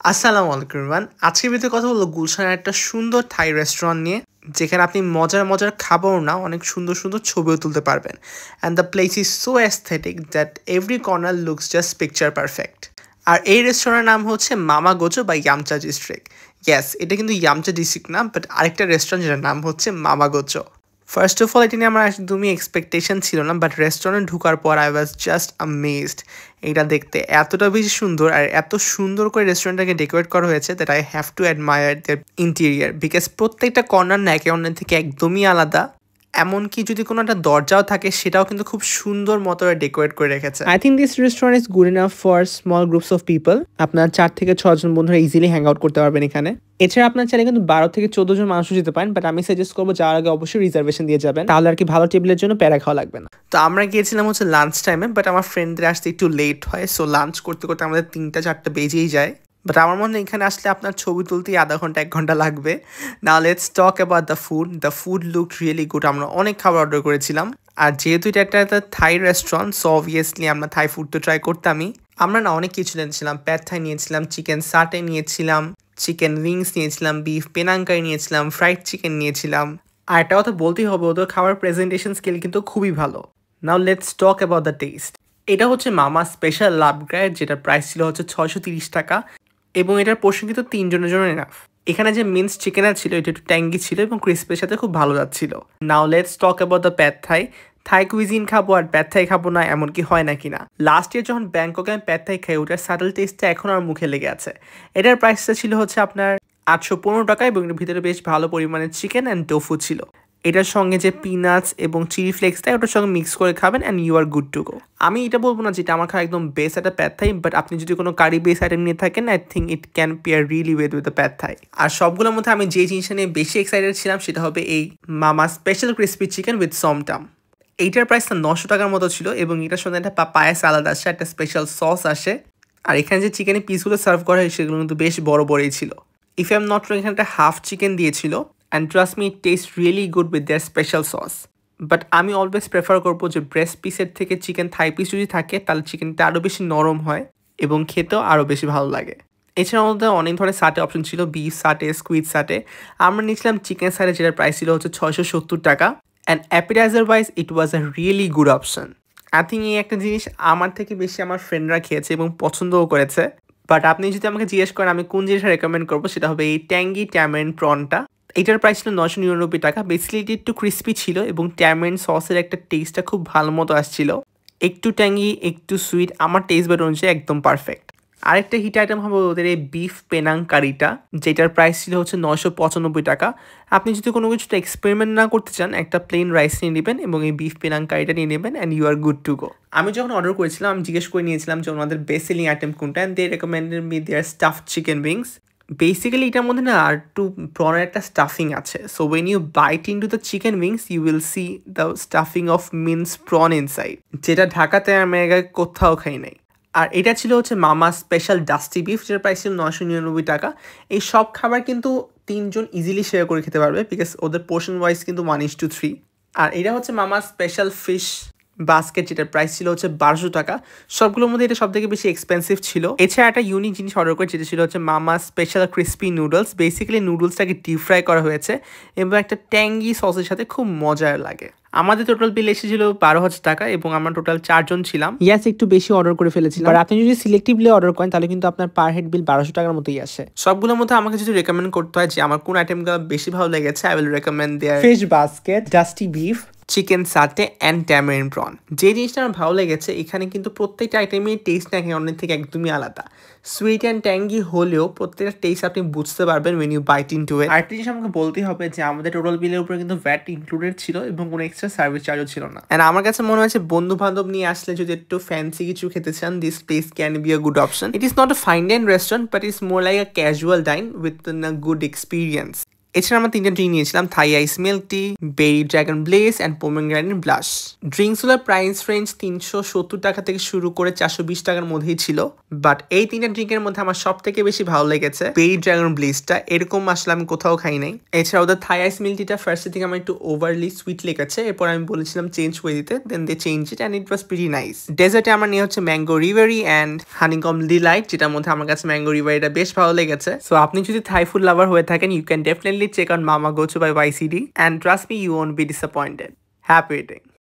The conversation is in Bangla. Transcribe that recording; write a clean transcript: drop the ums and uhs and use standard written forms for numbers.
আসসালামু আলাইকুম এভরিওয়ান। আজকের ভিডিওতে কথা বলবো গুলশানের একটা সুন্দর থাই রেস্টুরেন্ট নিয়ে, যেখানে আপনি মজার মজার খাবারও না অনেক সুন্দর সুন্দর ছবিও তুলতে পারবেন। And the place is so aesthetic that every corner looks just picture perfect. আর এই রেস্টুরেন্টের নাম হচ্ছে মামা গোচো বা ইয়ামচা ডিস্ট্রিক্ট। ইয়েস, এটা কিন্তু ইয়ামচা ডিস্ট্রিক্ট না, বাট আরেকটা রেস্টুরেন্ট যেটার নাম হচ্ছে মামা গোচো। ফার্স্ট অফ অল এটা নিয়ে আমার একদমই এক্সপেকটেশন ছিল না, বাট রেস্টুরেন্ট ঢোকার পর আই ওয়াজ জাস্ট অ্যামেজড। এটা দেখতে এতটা বেশি সুন্দর আর এত সুন্দর করে রেস্টুরেন্টটাকে ডেকোরেট করা হয়েছে that I have to admire their interior, because প্রত্যেকটা কর্নার না একে অন্যের থেকে একদমই আলাদা। এমনকি যদি কোনো একটা দরজাও থাকে সেটাও কিন্তু খুব সুন্দর মতো ডেকোরেট করে রেখেছে। I think this restaurant is good enough for small groups of people. আপনার 4 থেকে 6 জন বন্ধুরা ইজিলি হ্যাং আউট করতে পারবেন এখানে। এছাড়া আপনার চাইলে কিন্তু 12 থেকে 14 জন মানুষও যেতে পারেন, বাট আমি সাজেস্ট করবো যাওয়ার আগে অবশ্যই রিজার্ভেশন দিয়ে যাবেন, তাহলে আর কি ভালো টেবিলের জন্য প্যারা খাওয়া লাগবে না। তো আমরা গিয়েছিলাম হচ্ছে লাঞ্চ টাইমে, বাট আমার ফ্রেন্ডদের আসতে একটু লেট হয়, সো লাঞ্চ করতে করতে আমাদের 3টা-4টা বেজেই যায়। বাট আমার মনে হয় এখানে আসলে আপনার ছবি তুলতেই আধা ঘন্টা 1 ঘন্টা লাগবে। Now let's talk about the food. The food look really good. আমরা অনেক খাবার অর্ডার করেছিলাম, আর যেহেতু এটা একটা থাই রেস্টুরেন্ট, সো অবভিয়াসলি আমরা থাই ফুড তো ট্রাই করতামই। আমরা না অনেক কিছু নিয়েছিলাম, প্যাড থাই নিয়েছিলাম, চিকেন সাটে নিয়েছিলাম, চিকেন উইংস নিয়েছিলাম, বিফ পেনাঙ্কারি নিয়েছিলাম, ফ্রাইড চিকেন নিয়েছিলাম। আর একটা কথা বলতেই হবে, ওদের খাবার প্রেজেন্টেশন স্কিল কিন্তু খুবই ভালো। Now let's talk about the test. এটা হচ্ছে মামা স্পেশাল লাভ গ্রাইড, যেটার প্রাইস ছিল হচ্ছে 630 টাকা, এবং এটার পোর্শন কিন্তু 3 জনের জন্য এনাফ। এখানে যে মিন্স চিকেন ছিল এটা একটু ট্যাঙ্গি ছিল এবং ক্রিস্পের সাথে খুব ভালো যাচ্ছিল। Now let's talk about the pad Thai. Thai cuisine খাবো আর প্যাড থাই খাবো না এমন কি হয় নাকি না। লাস্ট ইয়ার যখন ব্যাংককে আমি প্যাড থাই খাই, ওটার সাটল টেস্টটা এখন আমার মুখে লেগে আছে। এটার প্রাইসটা ছিল হচ্ছে আপনার 815 টাকা, এবং এর ভিতরে বেশ ভালো পরিমাণে চিকেন অ্যান্ড টোফু ছিল। এটার সঙ্গে যে পিনাটস এবং চিলি ফ্লেক্স দেয় ওটার সঙ্গে মিক্স করে খাবেন and you are good to go. আমি এটা বলবো না যেটা আমার খাওয়া একদম বেস্ট একটা প্যাড থাই, বাট আপনি যদি কোনো কারি বেস আইটেম নিয়ে থাকেন, I think it can pair really well with the pad Thai. আর সবগুলোর মধ্যে আমি যে জিনিসটা নিয়ে বেশি এক্সাইটেড ছিলাম সেটা হবে এই মামা স্পেশাল ক্রিসপি চিকেন উইথ সমটাম। এইটার প্রাইসটা 900 টাকার মতো ছিল, এবং এটার সঙ্গে একটা পাপায়া সালাদ আসে, একটা স্পেশাল সস আসে। আর এখানে যে চিকেনের পিসগুলো সার্ভ করা হয় সেগুলো কিন্তু বেশ বড় বড়ই ছিল। If I am not wrong, এখানে একটা হাফ চিকেন দিয়েছিল, and trust me, it tastes really good with their special sauce. But আমি অলওয়েজ প্রেফার করবো যে ব্রেস্ট পিসের থেকে চিকেন থাই পিস যদি থাকে তাহলে চিকেনটা আরও বেশি নরম হয় এবং খেতেও আরও বেশি ভালো লাগে। এছাড়াও আমাদের অনেক ধরনের সাটে অপশন ছিল, বিফ সাটে, স্কুইড সাটে। আমরা নিয়েছিলাম চিকেন সাটে, যেটার প্রাইস ছিল হচ্ছে 670 টাকা, and appetiser wise it was a really good option. I think এই একটা জিনিস আমার থেকে বেশি আমার ফ্রেন্ডরা খেয়েছে এবং পছন্দও করেছে। বাট আপনি যদি আমাকে জিজ্ঞেস করেন আমি কোন জিনিসটা রেকমেন্ড করবো, সেটা হবে এই ট্যাঙ্গি ট্যামেন প্রনটা। এটার প্রাইস ছিল 999 টাকা। বেসিক্যালি এটি একটু ক্রিস্পি ছিল এবং ট্যামেন সসের একটা টেস্টটা খুব ভালো মতো আসছিল। একটু ট্যাঙ্গি, একটু সুইট, আমার টেস্ট বেড অনুযায়ী একদম পারফেক্ট। আরেকটা হিট আইটেম হবে ওদের এই বিফ পেনাং কারিটা, যেটার প্রাইস ছিল হচ্ছে 995 টাকা। আপনি যদি কোনো কিছুটা এক্সপেরিমেন্ট না করতে চান, একটা প্লেন রাইস নিয়ে নেবেন এবং এই বিফ পেনাং কারিটা নিয়ে নেবেন and you are good to go. আমি যখন অর্ডার করেছিলাম আমি জিজ্ঞেস করে নিয়েছিলাম যে ওনাদের বেস্ট সেলিং আইটেম কোনটা, and they recommended me their stuffed chicken wings. Basically এটার মধ্যে না আর একটু প্রনের একটা স্টাফিং আছে, so when you bite into the chicken wings you will see the stuffing of mince prawn inside, যেটা ঢাকাতে আমি কোথাও খাই নাই। আর এটা ছিল হচ্ছে মামা স্পেশাল ডাস্টি বিফ, যেটার প্রাইস ছিল 999 টাকা। এই সব খাবার কিন্তু 3 জন ইজিলি শেয়ার করে খেতে পারবে, বিকজ ওদের পোর্শন ওয়াইজ কিন্তু 1:3। আর এটা হচ্ছে মামা স্পেশাল ফিশ বাস্কেট, যেটার প্রাইস ছিল হচ্ছে 1200 টাকা। সবগুলোর মধ্যে এটা সব থেকে বেশি এক্সপেন্সিভ ছিল। এছাড়া একটা ইউনিক জিনিস অর্ডার করে, যেটা ছিল হচ্ছে mama special crispy noodles. Basically নুডলসটাকে ডিপ ফ্রাই করা হয়েছে এবং একটা ট্যাঙ্গি সসের সাথে খুব মজার লাগে। আমাদের টোটাল বিল এসেছিল 12,000 টাকা, এবং আমরা টোটাল 4 জন ছিলাম। ইয়াস, একটু বেশি অর্ডার করে ফেলেছিলাম, আর আপনি যদি সিলেক্টিভলি অর্ডার করেন তাহলে কিন্তু আপনার পার হেড বিল 1200 টাকার মতোই আসে। সবগুলোর মধ্যে আমাকে যদি রেকমেন্ড করতে হয় যে আমার কোন আইটেমগুলো বেশি ভালো লেগেছে, I will recommend their fish basket, dusty beef, chicken satay and tamarind prawn. যে জিনিসটা আমার ভালো লেগেছে, এখানে কিন্তু প্রত্যেকটা আইটেমের টেস্ট নাকি অন্যের থেকে একদমই আলাদা। সুইট অ্যান্ড ট্যাঙ্গি হলেও প্রত্যেকটা টেস্ট আপনি বুঝতে পারবেন when you bite into it. আরেকটা জিনিস আমাকে বলতেই হবে যে আমাদের টোটাল বিলের উপরে কিন্তু ভ্যাট ইনক্লুডেড ছিল এবং কোনো এক্সট্রা সার্ভিস চার্জও ছিল না। অ্যান্ড আমার কাছে মনে হয়েছে বন্ধু বান্ধব নিয়ে আসলে যদি একটু ফ্যান্সি কিছু খেতে চান, this place can be a good option. It is not a fine dine restaurant, but it's more like a casual dine with a good experience. এছাড়া আমরা 3টা ড্রিঙ্ক নিয়েছিলাম, Thai ice milk tea, berry dragon blaze and pomegranate blush. ড্রিঙ্কসগুলোর প্রাইস রেঞ্জ 370 টাকা থেকে শুরু করে 420 টাকার মধ্যেই ছিল। বাট এই 3টা ড্রিঙ্কের মধ্যে আমার সব থেকে বেশি ভালো লেগেছে বেরি ড্রাগন ব্লেজটা। এরকম আসলে আমি কোথাও খাই নাই। এছাড়া ওদের থাই আইস মিল্ক টিটা ফার্স্টে থেকে আমার একটু ওভারলি সুইট লেগেছে, এরপর আমি বলেছিলাম চেঞ্জ করে দিতে, then they change it and it was pretty nice. ডেজার্টে আমার নিয়ে হচ্ছে mango reverie and honeycomb delight, যেটার মধ্যে আমার কাছে ম্যাঙ্গো রিভারিটা বেশ ভালো লেগেছে। সো আপনি যদি থাই ফুড লাভার হয়ে থাকেন, you can definitely check out Mama Gochu by YCD, and trust me, you won't be disappointed. Happy eating.